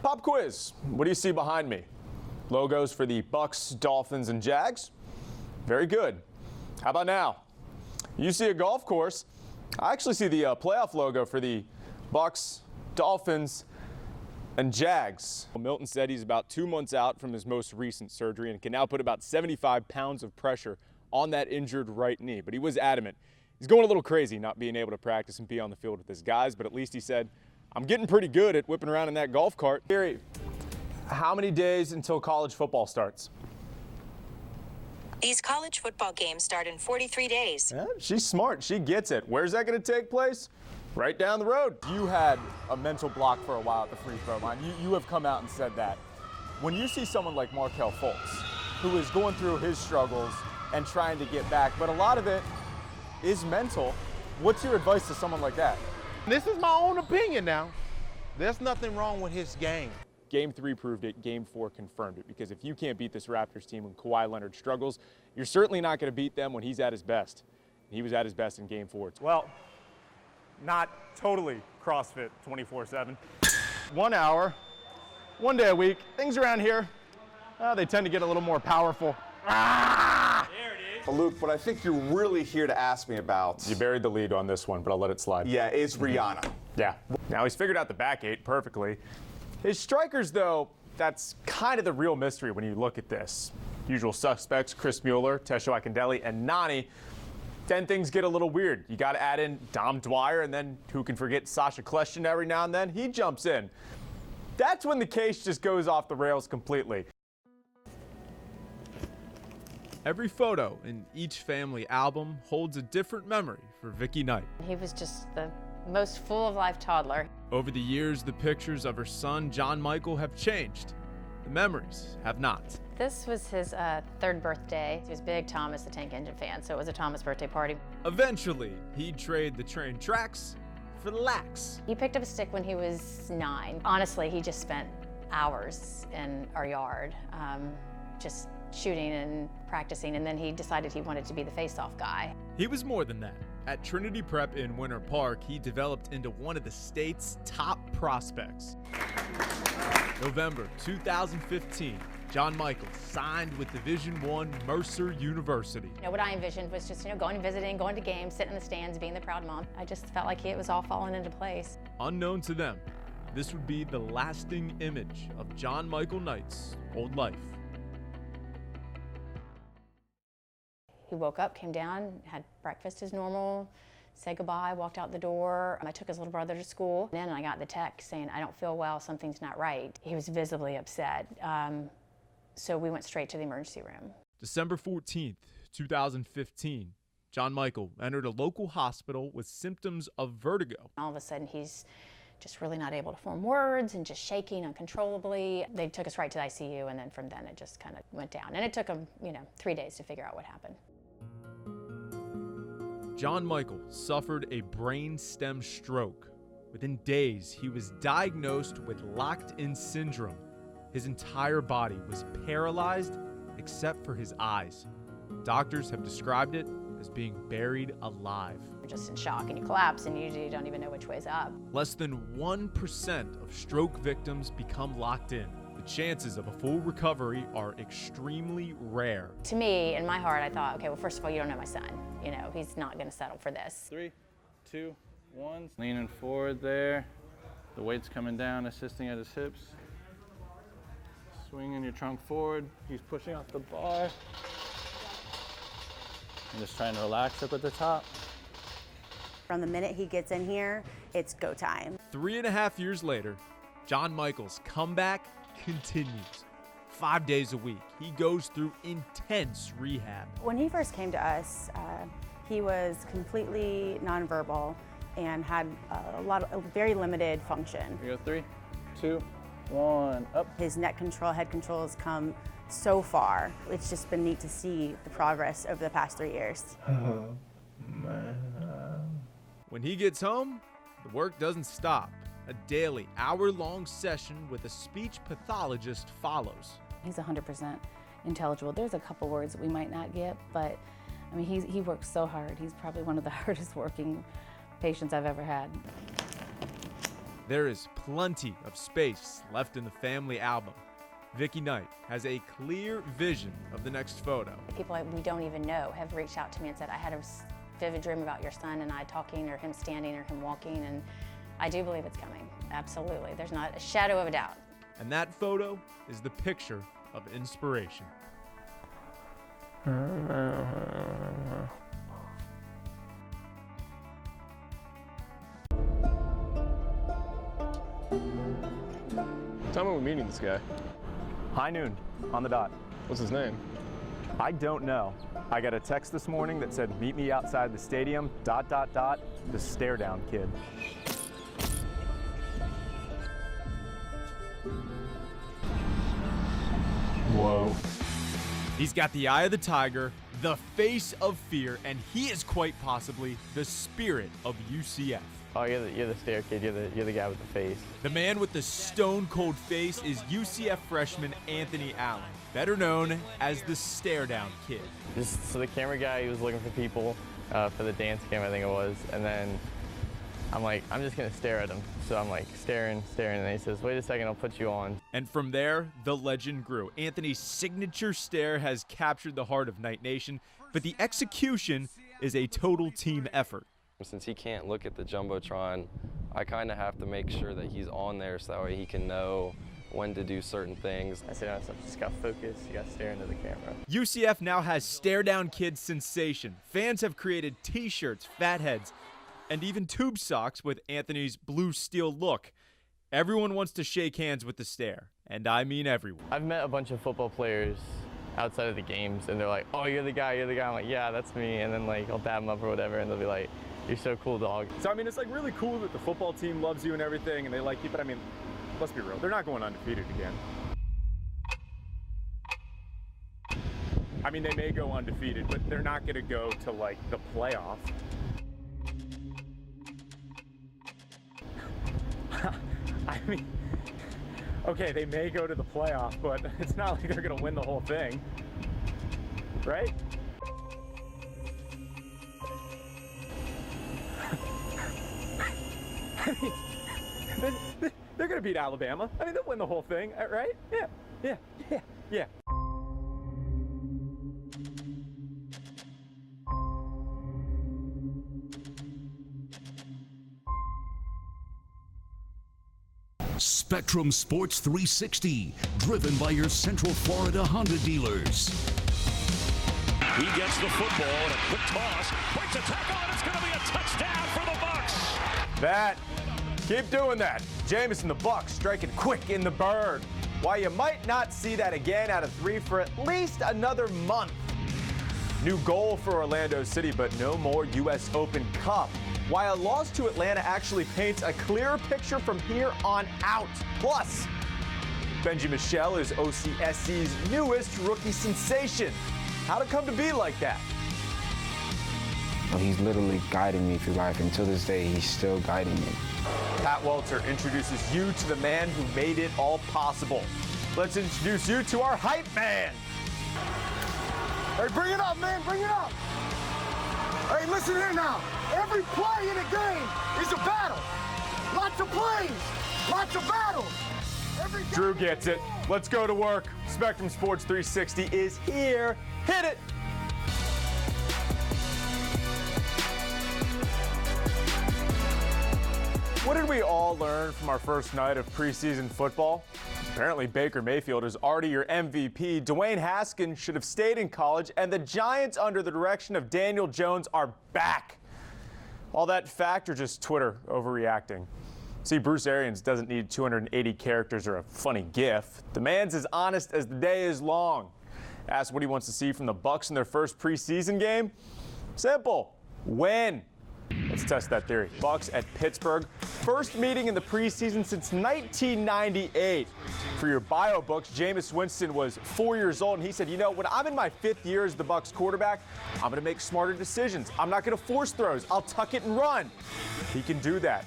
Pop quiz. What do you see behind me? Logos for the Bucks, Dolphins, and Jags? Very good. How about now? You see a golf course. I actually see the playoff logo for the Bucks, Dolphins, and Jags. Milton said he's about 2 months out from his most recent surgery and can now put about 75 pounds of pressure on that injured right knee. But he was adamant. He's going a little crazy not being able to practice and be on the field with his guys, but at least he said, I'm getting pretty good at whipping around in that golf cart. Gary, how many days until college football starts? These college football games start in 43 days. Yeah, she's smart. She gets it. Where's that going to take place? Right down the road. You had a mental block for a while at the free throw line. You have come out and said that. When you see someone like Markelle Fultz, who is going through his struggles and trying to get back, but a lot of it is mental, what's your advice to someone like that? This is my own opinion now. There's nothing wrong with his game. Game 3 proved it, Game 4 confirmed it, because if you can't beat this Raptors team when Kawhi Leonard struggles, you're certainly not going to beat them when he's at his best. He was at his best in Game 4. Well, not totally CrossFit 24/7. 1 hour, 1 day a week. Things around here, they tend to get a little more powerful. There it is. Luke, what I think you're really here to ask me about. You buried the lead on this one, but I'll let it slide. Yeah, is Rihanna. Yeah. Now he's figured out the back eight perfectly. His strikers, though, that's kind of the real mystery when you look at this. Usual suspects, Chris Mueller, Tesho Akindele, and Nani. Then things get a little weird. You got to add in Dom Dwyer, and then who can forget Sasha Kljestan every now and then? He jumps in. That's when the case just goes off the rails completely. Every photo in each family album holds a different memory for Vicky Knight. He was just the most full of life toddler. Over the years, the pictures of her son, John Michael, have changed. The memories have not. This was his third birthday. He was a big Thomas the Tank Engine fan, so it was a Thomas birthday party. Eventually, he'd trade the train tracks for the lax. He picked up a stick when he was 9. Honestly, he just spent hours in our yard, just shooting and practicing, and then he decided he wanted to be the face-off guy. He was more than that. At Trinity Prep in Winter Park, he developed into one of the state's top prospects. November 2015, John Michael signed with Division I Mercer University. What I envisioned was just, going and visiting, going to games, sitting in the stands, being the proud mom. I just felt like it was all falling into place. Unknown to them, this would be the lasting image of John Michael Knight's old life. He woke up, came down, had breakfast as normal, said goodbye, walked out the door. I took his little brother to school. Then I got the text saying, I don't feel well, something's not right. He was visibly upset. So we went straight to the emergency room. December 14th, 2015, John Michael entered a local hospital with symptoms of vertigo. All of a sudden, he's just really not able to form words and just shaking uncontrollably. They took us right to the ICU, and then from then it just kind of went down. And it took them, 3 days to figure out what happened. John Michael suffered a brain stem stroke. Within days, he was diagnosed with locked-in syndrome. His entire body was paralyzed except for his eyes. Doctors have described it as being buried alive. You're just in shock and you collapse and you don't even know which way's up. Less than 1% of stroke victims become locked in. The chances of a full recovery are extremely rare. To me, in my heart, I thought, okay, well, first of all, you don't know my son. He's not going to settle for this. 3, 2, 1. Leaning forward there. The weight's coming down, assisting at his hips. Swinging your trunk forward. He's pushing off the bar. And just trying to relax up at the top. From the minute he gets in here, it's go time. 3.5 years later, John Michael's comeback continues. 5 days a week, he goes through intense rehab. When he first came to us, he was completely nonverbal and had a very limited function. We go 3, 2, 1, up. His neck control, head control has come so far. It's just been neat to see the progress over the past 3 years. Oh, man. When he gets home, the work doesn't stop. A daily, hour-long session with a speech pathologist follows. He's 100% intelligible. There's a couple words that we might not get, but he works so hard. He's probably one of the hardest working patients I've ever had. There is plenty of space left in the family album. Vicky Knight has a clear vision of the next photo. People we don't even know have reached out to me and said, I had a vivid dream about your son and I talking, or him standing, or him walking, and I do believe it's coming. Absolutely. There's not a shadow of a doubt. And that photo is the picture of inspiration. Tell me we're meeting this guy. High noon, on the dot. What's his name? I don't know. I got a text this morning that said, meet me outside the stadium, ... the stare down kid. Whoa. He's got the eye of the tiger, the face of fear, and he is quite possibly the spirit of UCF. Oh, you're the stare kid. You're the guy with the face. The man with the stone-cold face is UCF freshman Anthony Allen, better known as the stare-down kid. So the camera guy, he was looking for people for the dance cam, I think it was, and then I'm like, I'm just gonna stare at him. So I'm like staring, and then he says, wait a second, I'll put you on. And from there, the legend grew. Anthony's signature stare has captured the heart of Knight Nation, but the execution is a total team effort. Since he can't look at the Jumbotron, I kind of have to make sure that he's on there so that way he can know when to do certain things. I said, no, just got focused, you got to stare into the camera. UCF now has Stare Down Kid sensation. Fans have created t-shirts, fatheads, and even tube socks with Anthony's blue steel look. Everyone wants to shake hands with the stare, and I mean everyone. I've met a bunch of football players outside of the games, and they're like, oh, you're the guy. I'm like, yeah, that's me. And then like I'll dab them up or whatever, and they'll be like, you're so cool, dog. So I mean, it's like really cool that the football team loves you and everything, and they like you, but I mean, let's be real, they're not going undefeated again. I mean, they may go undefeated, but they're not gonna go to like the playoff. I mean, okay, they may go to the playoff, but it's not like they're gonna win the whole thing, right? I mean, they're going to beat Alabama. I mean, they'll win the whole thing, right? Yeah. Spectrum Sports 360, driven by your Central Florida Honda dealers. He gets the football and a quick toss, breaks a tackle, and it's going to be a touchdown for the Bucs. Keep doing that. Jameis and the Bucs striking quick in the bird. While you might not see that again out of 3 for at least another month. New goal for Orlando City, but no more U.S. Open Cup. While a loss to Atlanta actually paints a clearer picture from here on out. Plus, Benji Michel is OCSC's newest rookie sensation. How'd it come to be like that? He's literally guiding me through life, and to this day, he's still guiding me. Pat Welter introduces you to the man who made it all possible. Let's introduce you to our hype man. Hey, bring it up, man, bring it up. Hey, listen here now. Every play in the game is a battle. Lots of plays, lots of battles. Drew gets it. Let's go to work. Spectrum Sports 360 is here. Hit it. What did we all learn from our first night of preseason football? Apparently Baker Mayfield is already your MVP. Dwayne Haskins should have stayed in college, and the Giants under the direction of Daniel Jones are back. All that fact or just Twitter overreacting? See, Bruce Arians doesn't need 280 characters or a funny gif. The man's as honest as the day is long. Ask what he wants to see from the Bucs in their first preseason game. Simple. Win. Let's test that theory. Bucs at Pittsburgh. First meeting in the preseason since 1998. For your bio books, Jameis Winston was 4 years old, and he said, you know, when I'm in my 5th year as the Bucs quarterback, I'm going to make smarter decisions. I'm not going to force throws. I'll tuck it and run. He can do that.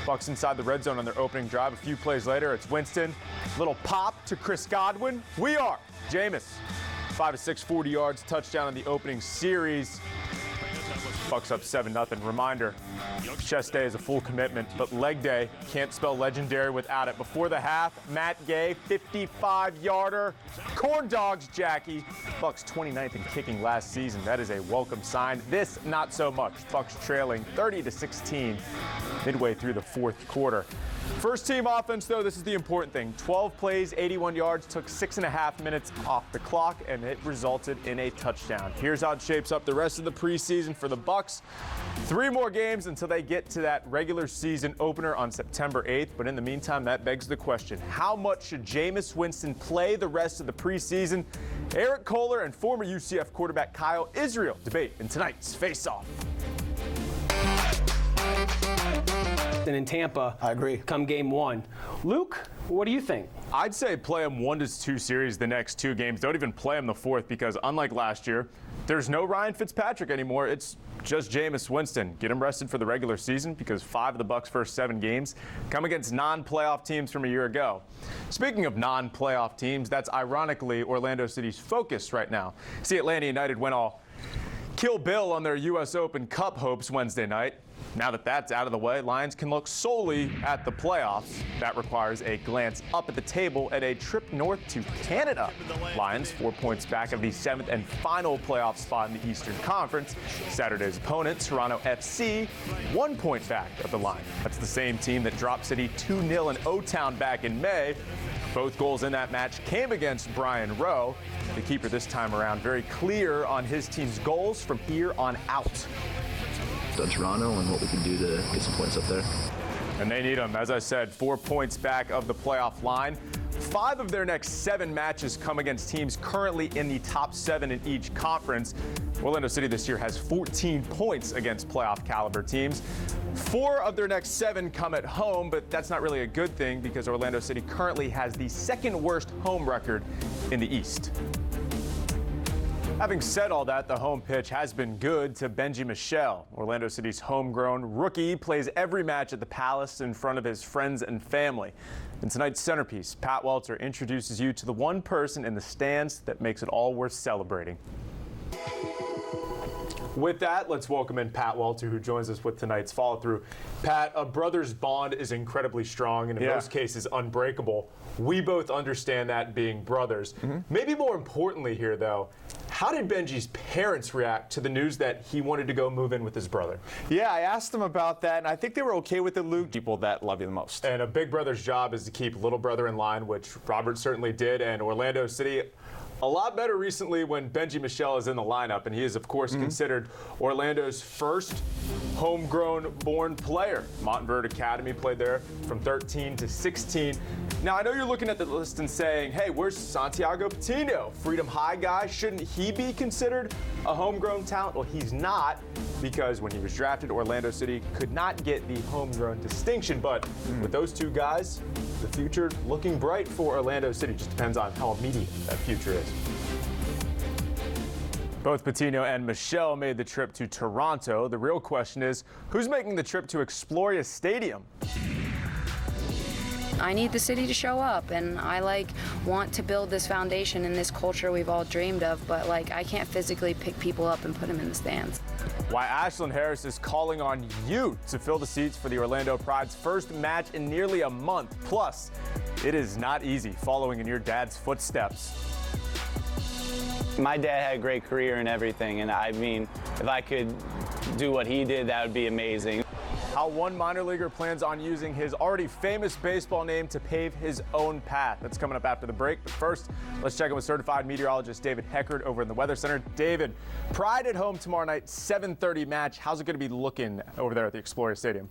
Bucs inside the red zone on their opening drive. A few plays later, it's Winston. Little pop to Chris Godwin. We are Jameis. 5 of 6, 40 yards, touchdown in the opening series. Bucs up 7-0. Reminder, Chest day is a full commitment, but leg day, can't spell legendary without it. Before the half, Matt Gay, 55-yarder. Corn dogs, Jackie. Bucks 29th in kicking last season. That is a welcome sign. This, not so much. Bucks trailing 30-16 midway through the fourth quarter. First team offense, though, this is the important thing. 12 plays, 81 yards, took 6.5 minutes off the clock, and it resulted in a touchdown. Here's how it shapes up the rest of the preseason for the Bucks. 3 more games until they get to that regular season opener on September 8th. But in the meantime, that begs the question, how much should Jameis Winston play the rest of the preseason? Eric Kohler and former UCF quarterback Kyle Israel debate in tonight's Face-Off. And in Tampa, I agree. Come game 1. Luke, what do you think? I'd say play him 1 to 2 series the next 2 games. Don't even play him the 4th because unlike last year, there's no Ryan Fitzpatrick anymore. It's just Jameis Winston. Get him rested for the regular season because 5 of the Bucks' first 7 games come against non-playoff teams from a year ago. Speaking of non-playoff teams, that's ironically Orlando City's focus right now. See, Atlanta United went all Kill Bill on their U.S. Open Cup hopes Wednesday night. Now that that's out of the way, Lions can look solely at the playoffs. That requires a glance up at the table and a trip north to Canada. Lions 4 points back of the 7th and final playoff spot in the Eastern Conference. Saturday's opponent, Toronto FC, 1 point back of the line. That's the same team that dropped City 2-0 in O-Town back in May. Both goals in that match came against Brian Rowe. The keeper this time around very clear on his team's goals from here on out. Toronto and what we can do to get some points up there. And they need them. As I said, 4 points back of the playoff line. 5 of their next 7 matches come against teams currently in the top 7 in each conference. Orlando City this year has 14 points against playoff caliber teams. 4 of their next 7 come at home, but that's not really a good thing because Orlando City currently has the 2nd worst home record in the East. Having said all that, the home pitch has been good to Benji Michel. Orlando City's homegrown rookie plays every match at the Palace in front of his friends and family. In tonight's centerpiece, Pat Welter introduces you to the one person in the stands that makes it all worth celebrating. With that, let's welcome in Pat Welter, who joins us with tonight's follow-through. Pat, a brother's bond is incredibly strong and in most cases unbreakable. We both understand that being brothers. Maybe more importantly here, though, how did Benji's parents react to the news that he wanted to go move in with his brother? Yeah, I asked them about that, and I think they were okay with it, Luke. People that love you the most. And a big brother's job is to keep little brother in line, which Robert certainly did, and Orlando City a lot better recently when Benji Michel is in the lineup, and he is, of course, considered Orlando's first homegrown-born player. Montverde Academy played there from 13 to 16. Now, I know you're looking at the list and saying, hey, where's Santiago Patino? Freedom High guy. Shouldn't he be considered a homegrown talent? Well, he's not, because when he was drafted, Orlando City could not get the homegrown distinction. But with those 2 guys, the future looking bright for Orlando City. Just depends on how immediate that future is. Both Patino and Michel made the trip to Toronto. The real question is, who's making the trip to Exploria Stadium? I need the city to show up, and I want to build this foundation and this culture we've all dreamed of, but I can't physically pick people up and put them in the stands. Why Ashlyn Harris is calling on you to fill the seats for the Orlando Pride's first match in nearly a month. Plus, it is not easy following in your dad's footsteps. My dad had a great career and everything, and I mean, if I could do what he did, that would be amazing. How one minor leaguer plans on using his already famous baseball name to pave his own path. That's coming up after the break. But first, let's check in with certified meteorologist David Hetrick over in the Weather Center. David, Pride at home tomorrow night, 7:30 match. How's it going to be looking over there at the Exploria Stadium?